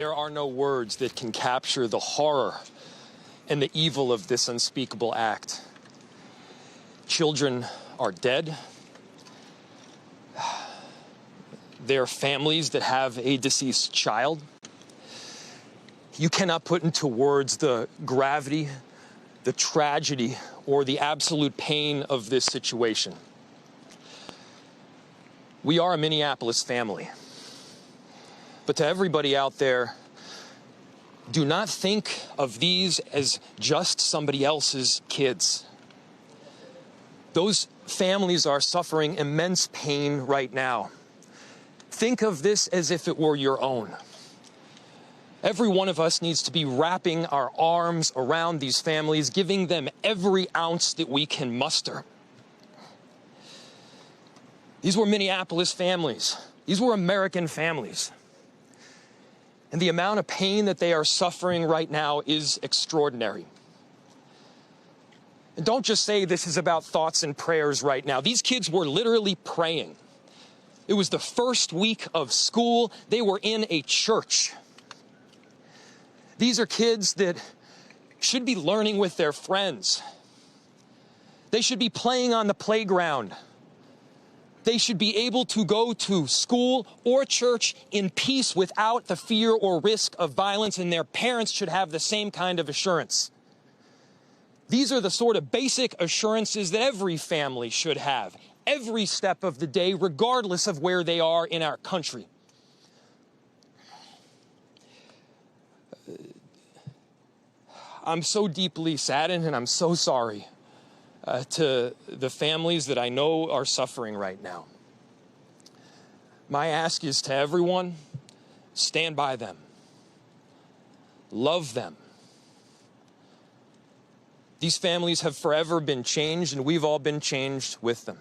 There are no words that can capture the horror and the evil of this unspeakable act. Children are dead. There are families that have a deceased child. You cannot put into words the gravity, the tragedy, or the absolute pain of this situation. We are a Minneapolis family. But to everybody out there, do not think of these as just somebody else's kids. Those families are suffering immense pain right now. Think of this as if it were your own. Every one of us needs to be wrapping our arms around these families, giving them every ounce that we can muster. These were Minneapolis families. These were American families. And the amount of pain that they are suffering right now is extraordinary. And don't just say this is about thoughts and prayers right now. These kids were literally praying. It was the first week of school. They were in a church. These are kids that should be learning with their friends. They should be playing on the playground. They should be able to go to school or church in peace without the fear or risk of violence, and their parents should have the same kind of assurance. These are the sort of basic assurances that every family should have, every step of the day, regardless of where they are in our country. I'm so deeply saddened, and I'm so sorry to the families that I know are suffering right now. My ask is to everyone, stand by them. Love them. These families have forever been changed, and we've all been changed with them.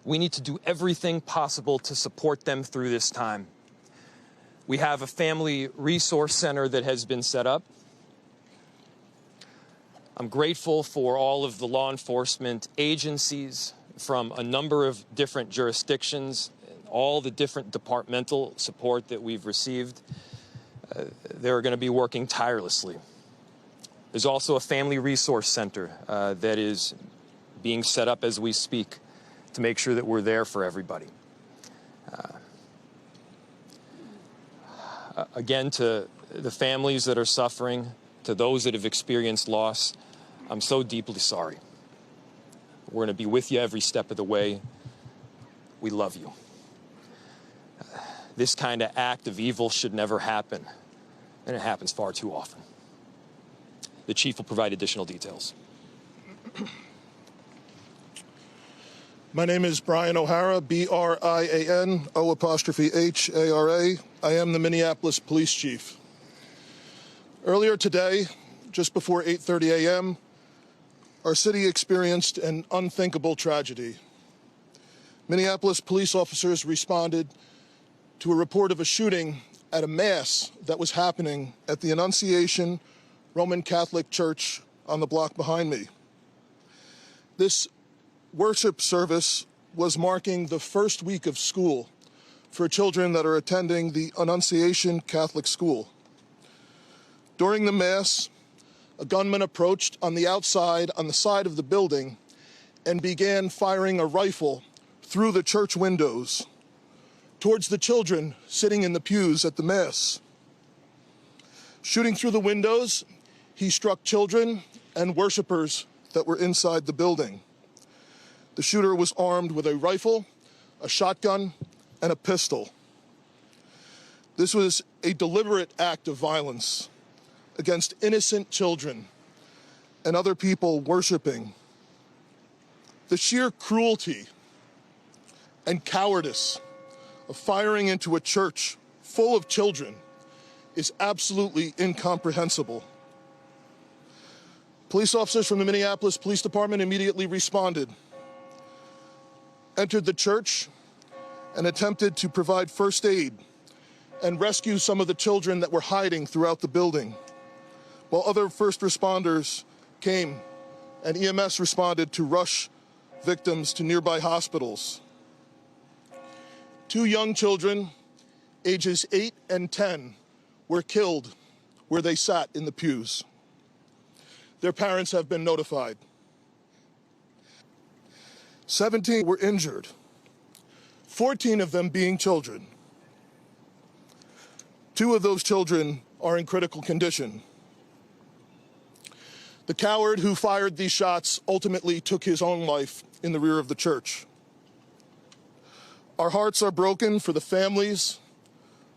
We need to do everything possible to support them through this time. We have a family resource center that has been set up. I'm grateful for all of the law enforcement agencies from a number of different jurisdictions, and all the different departmental support that we've received. They're going to be working tirelessly. There's also a family resource center that is being set up as we speak to make sure that we're there for everybody. Again, to the families that are suffering, to those that have experienced loss, I'm so deeply sorry. We're going to be with you every step of the way. We love you. This kind of act of evil should never happen, and it happens far too often. The chief will provide additional details. My name is Brian O'Hara, B-R-I-A-N, O''H-A-R-A. I am the Minneapolis Police Chief. Earlier today, just before 8:30 a.m., our city experienced an unthinkable tragedy. Minneapolis police officers responded to a report of a shooting at a mass that was happening at the Annunciation Roman Catholic Church on the block behind me. This worship service was marking the first week of school for children that are attending the Annunciation Catholic School. During the mass, a gunman approached on the outside, on the side of the building, and began firing a rifle through the church windows towards the children sitting in the pews at the mass. Shooting through the windows, he struck children and worshipers that were inside the building. The shooter was armed with a rifle, a shotgun, and a pistol. This was a deliberate act of violence against innocent children and other people worshiping. The sheer cruelty and cowardice of firing into a church full of children is absolutely incomprehensible. Police officers from the Minneapolis Police Department immediately responded, entered the church, and attempted to provide first aid and rescue some of the children that were hiding throughout the building, while other first responders came and EMS responded to rush victims to nearby hospitals. 2 young children, ages 8 and 10, were killed where they sat in the pews. Their parents have been notified. 17 were injured, 14 of them being children. 2 of those children are in critical condition. The coward who fired these shots ultimately took his own life in the rear of the church. Our hearts are broken for the families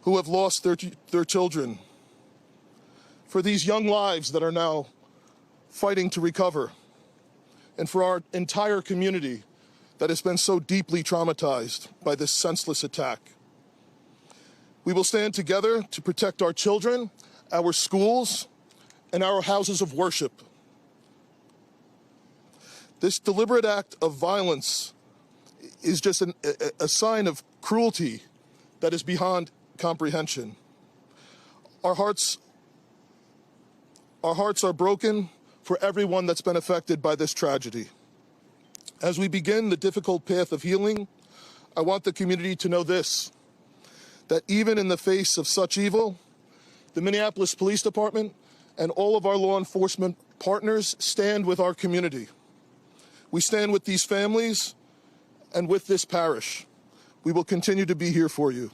who have lost their children, for these young lives that are now fighting to recover, and for our entire community that has been so deeply traumatized by this senseless attack. We will stand together to protect our children, our schools, and our houses of worship. This deliberate act of violence is just a sign of cruelty that is beyond comprehension. Our hearts are broken for everyone that's been affected by this tragedy. As we begin the difficult path of healing, I want the community to know this, that even in the face of such evil, the Minneapolis Police Department and all of our law enforcement partners stand with our community. We stand with these families and with this parish. We will continue to be here for you.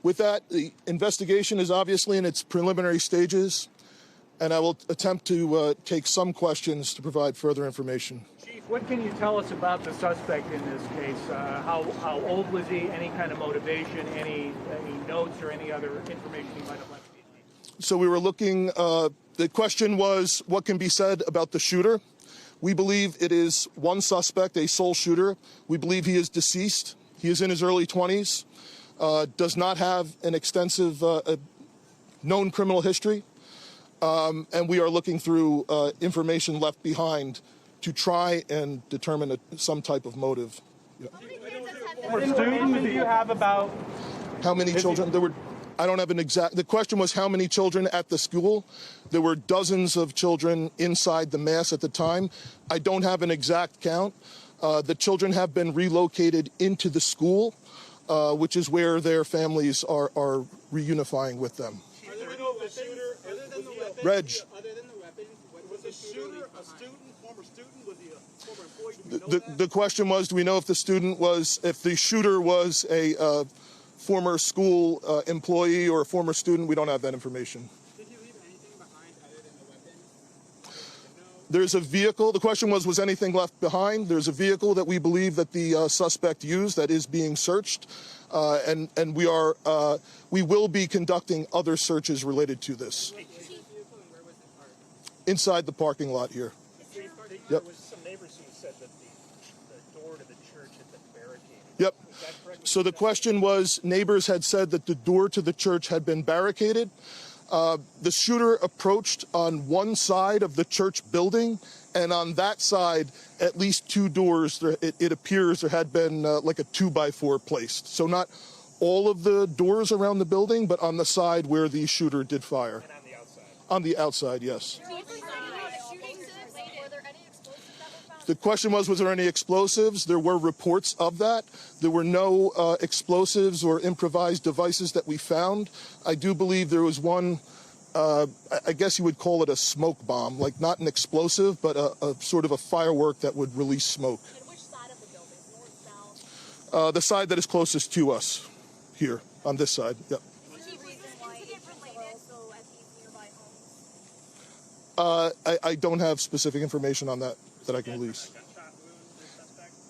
With that, the investigation is obviously in its preliminary stages, and I will attempt to take some questions to provide further information. Chief, what can you tell us about the suspect in this case? How old was he? Any kind of motivation? Any notes or any other information he might have left? So we were looking, the question was what can be said about the shooter. We believe it is one suspect, a sole shooter. We believe he is deceased. He is in his early 20s, does not have an extensive known criminal history, and we are looking through information left behind to try and determine some type of motive. Yeah. How many students do you have about? How many children? There were. I don't have an exact. The question was how many children at the school. There were dozens of children inside the mass at the time. I don't have an exact count. The children have been relocated into the school, which is where their families are reunifying with them. Reg. Other than the weapons, was the shooter a student, former student? Was he a former employee? The question was, do we know if the shooter was a former school employee or a former student? We don't have that information. Did he leave anything behind other than the weapons? There's a vehicle. The question was anything left behind? There's a vehicle that we believe that the suspect used that is being searched, and we will be conducting other searches related to this. Inside the parking lot here. Yep. There was some neighbors who said that the door to the church had been barricaded. Yep. Is that correct? So the question was, neighbors had said that the door to the church had been barricaded. The shooter approached on one side of the church building, and on that side, at least 2 doors, it appears there had been like a 2x4 placed. So not all of the doors around the building, but on the side where the shooter did fire. And on the outside? On the outside, yes. The question was there any explosives? There were reports of that. There were no explosives or improvised devices that we found. I do believe there was one, I guess you would call it a smoke bomb, like not an explosive, but a sort of a firework that would release smoke. And which side of the building? North, south? The side that is closest to us, here, on this side, yep. I don't have specific information on that I can release.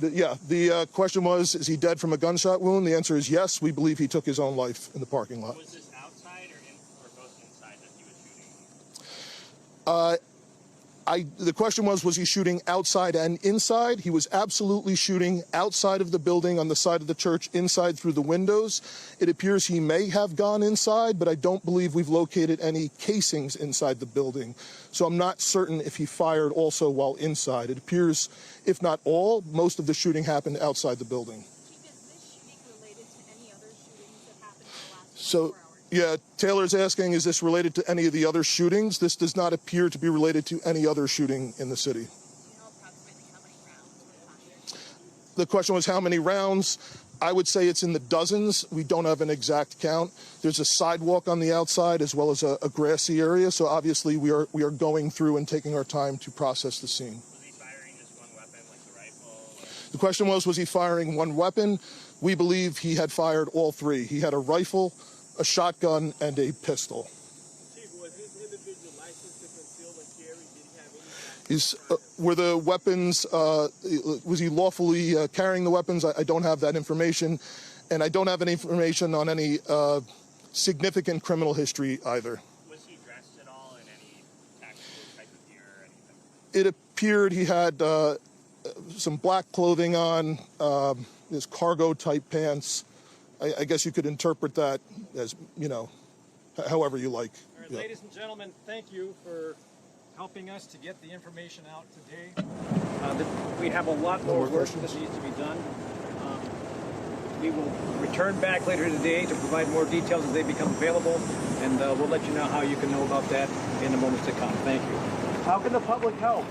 The question was, is he dead from a gunshot wound? The answer is yes. We believe he took his own life in the parking lot. Was this outside or both inside that he was shooting? The question was he shooting outside and inside? He was absolutely shooting outside of the building on the side of the church, inside through the windows. It appears he may have gone inside, but I don't believe we've located any casings inside the building. So I'm not certain if he fired also while inside. It appears, if not all, most of the shooting happened outside the building. Chief, is this shooting related to any other shootings that happened in the last 24 So, hours? yeah, Taylor's asking, is this related to any of the other shootings? This does not appear to be related to any other shooting in the city. Do you know approximately how many rounds were fired? The question was how many rounds. I would say it's in the dozens. We don't have an exact count. There's a sidewalk on the outside as well as a grassy area. So obviously we are going through and taking our time to process the scene. Was he firing just one weapon, like the rifle? The question was he firing one weapon? We believe he had fired all three. He had a rifle, a shotgun, and a pistol. Chief, was his individual license to conceal and carry? Did he have any? Were the weapons, was he lawfully carrying the weapons? I don't have that information. And I don't have any information on any significant criminal history either. Was he dressed at all in any tactical type of gear or anything? It appeared he had some black clothing on, his cargo-type pants. I guess you could interpret that as, however you like. All right, Yeah. ladies and gentlemen, thank you for helping us to get the information out today. We have a lot more work that needs to be done. We will return back later today to provide more details as they become available, and we'll let you know how you can know about that in the moments to come. Thank you. How can the public help?